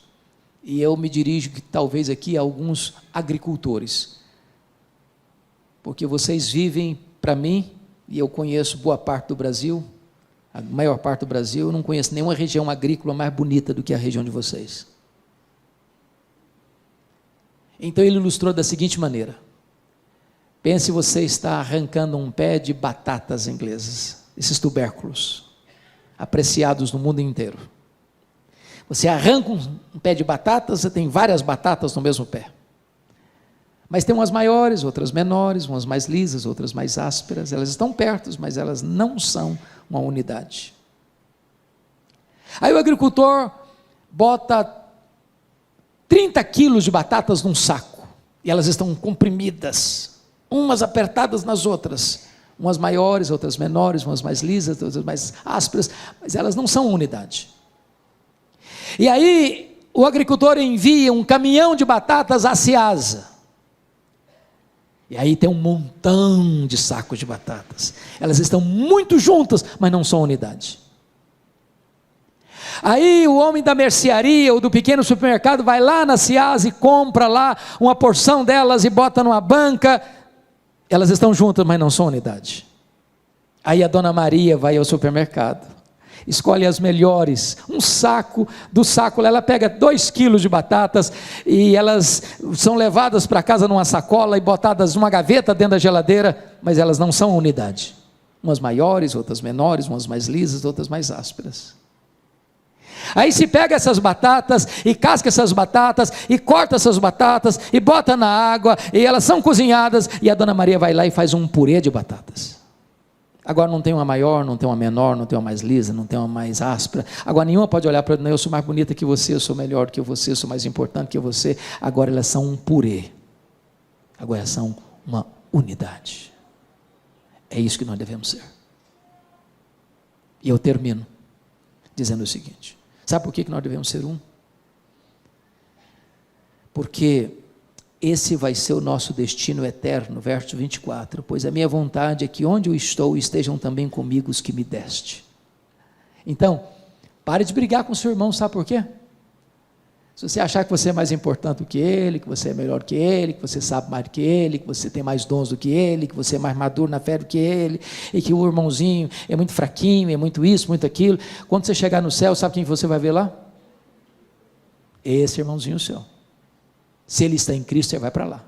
E eu me dirijo talvez aqui a alguns agricultores, porque vocês vivem, para mim, e eu conheço boa parte do Brasil, a maior parte do Brasil, eu não conheço nenhuma região agrícola mais bonita do que a região de vocês. Então ele ilustrou da seguinte maneira: pense você está arrancando um pé de batatas inglesas, esses tubérculos, apreciados no mundo inteiro. Você arranca um pé de batatas, você tem várias batatas no mesmo pé. Mas tem umas maiores, outras menores, umas mais lisas, outras mais ásperas. Elas estão perto, mas elas não são uma unidade. Aí o agricultor bota 30 quilos de batatas num saco, e elas estão comprimidas, umas apertadas nas outras, umas maiores, outras menores, umas mais lisas, outras mais ásperas, mas elas não são unidade. E aí o agricultor envia um caminhão de batatas à Ceasa, e aí tem um montão de sacos de batatas, elas estão muito juntas, mas não são unidade. Aí o homem da mercearia ou do pequeno supermercado vai lá na Ceasa e compra lá uma porção delas e bota numa banca, elas estão juntas, mas não são unidade. Aí a dona Maria vai ao supermercado, escolhe as melhores, um saco, do saco ela pega 2 quilos de batatas, e elas são levadas para casa numa sacola e botadas numa gaveta dentro da geladeira, mas elas não são unidade, umas maiores, outras menores, umas mais lisas, outras mais ásperas. Aí se pega essas batatas, e casca essas batatas, e corta essas batatas, e bota na água, e elas são cozinhadas, e a dona Maria vai lá e faz um purê de batatas. Agora não tem uma maior, não tem uma menor, não tem uma mais lisa, não tem uma mais áspera. Agora nenhuma pode olhar para ela, eu sou mais bonita que você, eu sou melhor que você, eu sou mais importante que você. Agora elas são um purê. Agora elas são uma unidade. É isso que nós devemos ser. E eu termino dizendo o seguinte: sabe por que nós devemos ser um? Porque esse vai ser o nosso destino eterno, verso 24, pois a minha vontade é que onde eu estou estejam também comigo os que me deste. Então, pare de brigar com o seu irmão, sabe por quê? Se você achar que você é mais importante do que ele, que você é melhor que ele, que você sabe mais do que ele, que você tem mais dons do que ele, que você é mais maduro na fé do que ele, e que o irmãozinho é muito fraquinho, é muito isso, muito aquilo, quando você chegar no céu, sabe quem você vai ver lá? Esse irmãozinho seu. Se ele está em Cristo, você vai para lá.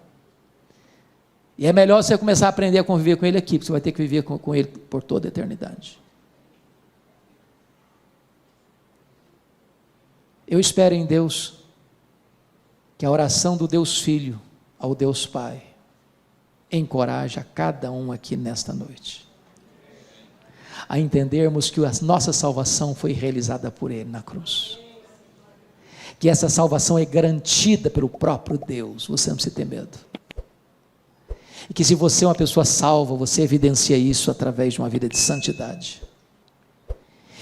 E é melhor você começar a aprender a conviver com ele aqui, porque você vai ter que viver com ele por toda a eternidade. Eu espero em Deus que a oração do Deus Filho ao Deus Pai encoraje a cada um aqui nesta noite a entendermos que a nossa salvação foi realizada por Ele na cruz, que essa salvação é garantida pelo próprio Deus, você não precisa ter medo, e que se você é uma pessoa salva, você evidencia isso através de uma vida de santidade,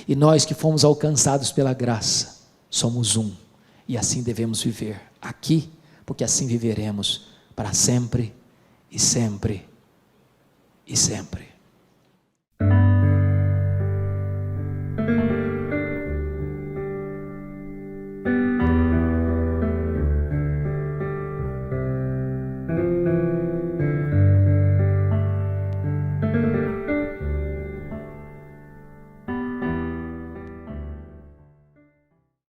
e nós que fomos alcançados pela graça, somos um, e assim devemos viver aqui, porque assim viveremos para sempre, e sempre, e sempre.